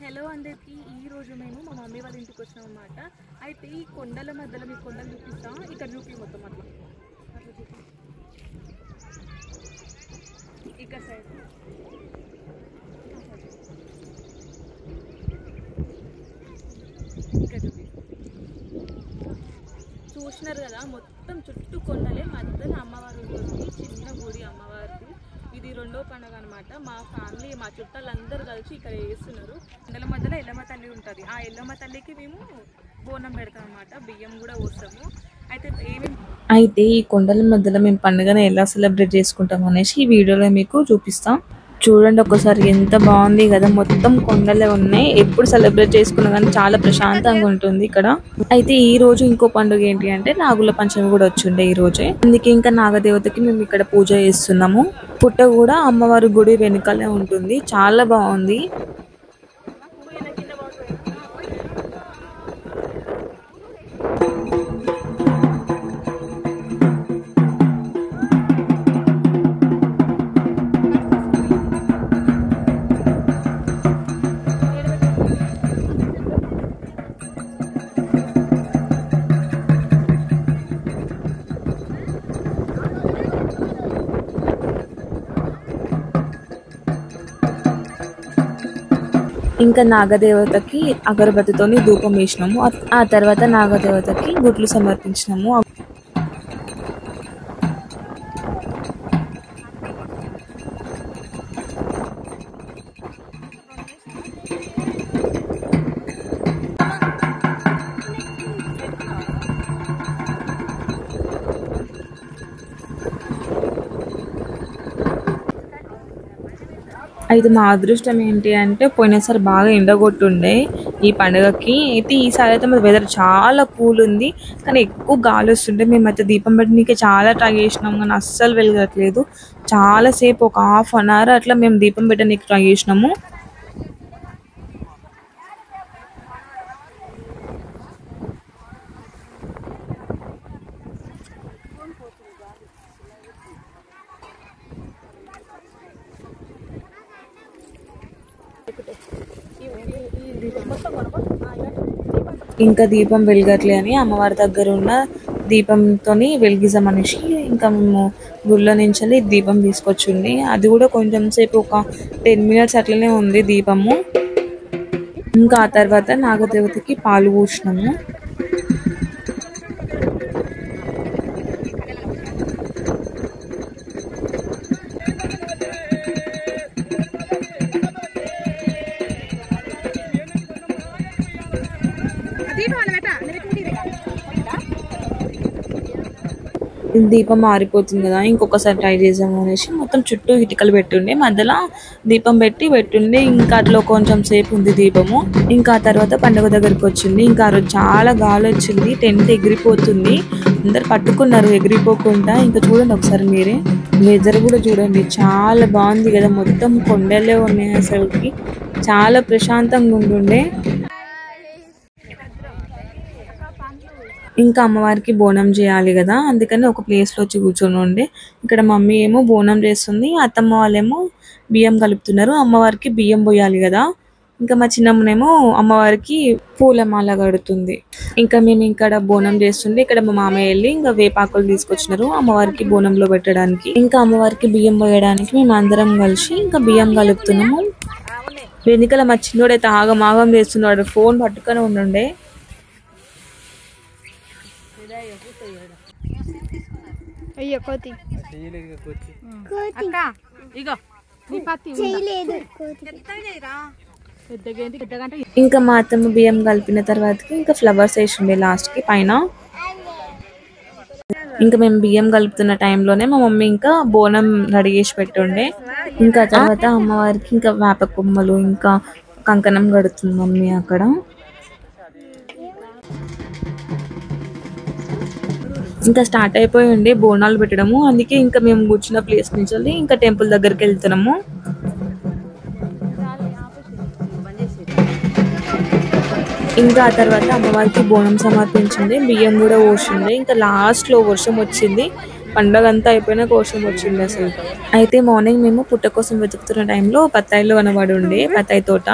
Hello అందరికీ ఈ రోజు మేము మా మమ్మీ వాళ్ళ ఇంటికి వచ్చాం అన్నమాట. అయితే ఈ కొండల మధ్యలో మీకు కొండలు చూపిస్తా. ఇక్కడ చూపి మొత్తం అట్లా ఇక్కడ సైడ్ ఇక్కడ చూపి చూసినారు కదా, మొత్తం చుట్టూ కొండలే, మధ్యలో అమ్మవారు ఉంటుంది, చిన్న గుడి అమ్మవారిది. ఇది రెండో పండుగ అనమాట. మా ఫ్యామిలీ మా చుట్టాలందరూ కలిసి ఇక్కడ చేస్తున్నారు. కొండల మధ్యలో ఎల్లమ్మ తల్లి ఉంటుంది. ఆ ఎల్లమ్మ తల్లికి మేము బోనం పెడతాం అన్నమాట, బియ్యం కూడా పోస్తాము. అయితే ఈ కొండల మధ్యలో మేము పండుగను ఎలా సెలబ్రేట్ చేసుకుంటాం అనేసి ఈ వీడియోలో మీకు చూపిస్తాం. చూడండి ఒకసారి, ఎంత బాగుంది కదా, మొత్తం కొండలే ఉన్నాయి. ఎప్పుడు సెలబ్రేట్ చేసుకున్నా కానీ చాలా ప్రశాంతంగా ఉంటుంది ఇక్కడ. అయితే ఈ రోజు ఇంకో పండుగ ఏంటి అంటే నాగుల పంచమి కూడా వచ్చిండే ఈ రోజే. అందుకే ఇంకా నాగదేవతకి మేము ఇక్కడ పూజ చేస్తున్నాము. పుట్ట కూడా అమ్మవారి గుడి వెనుకలే ఉంటుంది, చాలా బాగుంది. ఇంకా నాగదేవతకి అగరబత్తితోని ధూపం వేసినాము. ఆ తర్వాత నాగదేవతకి గుడ్లు సమర్పించినాము. అయితే మా అదృష్టం ఏంటి అంటే పోయినసారి బాగా ఎండగొట్టుండే ఈ పండుగకి. అయితే ఈసారి అయితే మన వెదర్ చాలా కూల్ ఉంది, కానీ ఎక్కువ గాలి వస్తుండే. మేమైతే దీపం పెట్టడానికి చాలా ట్రై చేసినాం కానీ అస్సలు వెలగట్లేదు. చాలాసేపు ఒక ½ అవర్ అట్లా మేము దీపం పెట్టడానికి ట్రై చేసినాము. ఇంకా దీపం వెలగట్లే అని అమ్మవారి దగ్గర ఉన్న దీపంతో వెలిగిద్దామనేసి ఇంకా మేము గుళ్ళ నుంచి దీపం తీసుకొచ్చింది. అది కూడా కొంచెం సేపు ఒక 10 minutes అట్లనే ఉంది దీపము. ఇంకా ఆ తర్వాత నాగదేవతకి పాలు పోసినాము. దీపం ఆరిపోతుంది కదా, ఇంకొకసారి ట్రై చేద్దాము అనేసి మొత్తం చుట్టూ ఇటుకలు పెట్టుండే, మధ్యలో దీపం పెట్టుండే. ఇంకా అట్లా కొంచెం సేపు ఉంది దీపము. ఇంకా ఆ తర్వాత పండుగ దగ్గరికి వచ్చింది. ఇంకా ఆ రోజు చాలా గాలి వచ్చింది, టెంట్ ఎగిరిపోతుంది. అందరు పట్టుకున్నారు ఎగిరిపోకుండా. ఇంకా చూడండి ఒకసారి మీరే, వెదర్ కూడా చూడండి, చాలా బాగుంది కదా, మొత్తం కొండలే ఉన్నాయి. అసలుకి చాలా ప్రశాంతంగా ఉంటుండే. ఇంకా అమ్మవారికి బోనం చేయాలి కదా, అందుకని ఒక ప్లేస్లో వచ్చి కూర్చొని ఉండే. ఇక్కడ మమ్మీ ఏమో బోనం చేస్తుంది, అత్తమ్మ వాళ్ళేమో బియ్యం కలుపుతున్నారు. అమ్మవారికి బియ్యం పోయాలి కదా. ఇంకా మా చిన్నమ్మనేమో అమ్మవారికి పూలమాల కడుతుంది. ఇంకా మేము ఇక్కడ బోనం చేస్తుండే. ఇక్కడ మా మామయ్య వెళ్ళి ఇంకా వేపాకులు తీసుకొచ్చినారు అమ్మవారికి బోనంలో పెట్టడానికి. ఇంకా అమ్మవారికి బియ్యం పోయడానికి మేము అందరం కలిసి ఇంకా బియ్యం కలుపుతున్నాము. వెనుకల మా చిన్నోడైతే ఆగం చేస్తున్నాడు, ఫోన్ పట్టుకొని ఉండే. అయ్యో కోతి ఇంకా మా అత్తమ్మ బియ్యం కలిపిన తర్వాతకి ఇంకా ఫ్లవర్స్ వేసిండే లాస్ట్ కి పైన. ఇంకా మేము బియ్యం కలుపుతున్న టైంలోనే మా మమ్మీ ఇంకా బోనం రెడీ చేసి పెట్టుండే. ఇంకా తర్వాత అమ్మవారికి ఇంకా వేప కొమ్మలు ఇంకా కంకణం కడుతుంది మమ్మీ అక్కడ. ఇంకా స్టార్ట్ అయిపోయి ఉండే బోనాలు పెట్టడము. అందుకే ఇంకా మేము కూర్చున్న ప్లేస్ నుంచి ఇంకా టెంపుల్ దగ్గరికి వెళ్తున్నాము. ఇంకా ఆ తర్వాత అమ్మవారికి బోనం సమర్పించింది, బియ్యం కూడా పోసింది. ఇంకా లాస్ట్ లో వర్షం వచ్చింది, పండగ అంతా అయిపోయినా వర్షం వచ్చింది అసలు. అయితే మార్నింగ్ మేము పుట్ట కోసం వెతుకుతున్న టైంలో బత్తాయిలు కనబడి ఉండే బత్తాయి తోట.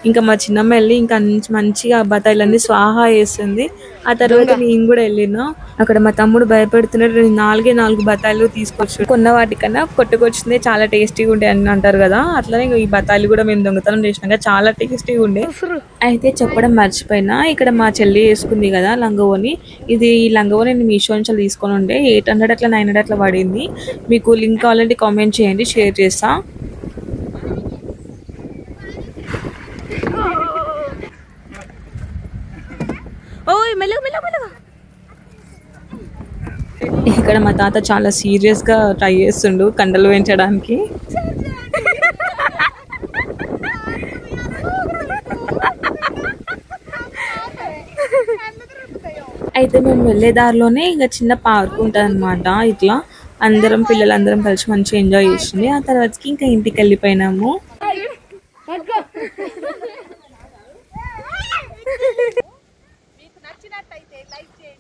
ఇంకా మా చిన్నమ్మ వెళ్ళి ఇంకా మంచిగా బత్తాయిలన్నీ స్వాహా వేస్తుంది. ఆ తర్వాత నేను కూడా వెళ్ళినా. అక్కడ మా తమ్ముడు భయపెడుతున్నాడు, నేను 4 బత్తాయిలు తీసుకొచ్చు. కొన్న వాటికన్నా కొట్టుకొచ్చిందే చాలా టేస్టీగా ఉండే అని అంటారు కదా, అట్లనే ఈ బత్తాయిలు కూడా మేము దొంగతనం చేసినాక చాలా టేస్టీగా ఉండే. అయితే చెప్పడం మర్చిపోయినా, ఇక్కడ మా చెల్లి వేసుకుంది కదా లంగవోని, ఈ లంగవోని నేను మీషో నుంచి తీసుకొని ఉండే 800 అట్లా 900 అట్లా పడింది. మీకు లింక్ కావాలంటే కామెంట్ చేయండి, షేర్ చేస్తా. ఇక్కడ మా తాత చాలా సీరియస్ గా ట్రై చేస్తుండు కండలు పెంచడానికి. అయితే మేము వెళ్ళే దారిలోనే ఇంకా చిన్న పార్క్ ఉంటుంది అనమాట. ఇట్లా పిల్లలందరం కలిసి మంచిగా ఎంజాయ్ చేసింది. ఆ తర్వాతకి ఇంకా ఇంటికి వెళ్ళిపోయినాము. మీకు నచ్చినట్టయితే లైక్ చేయండి.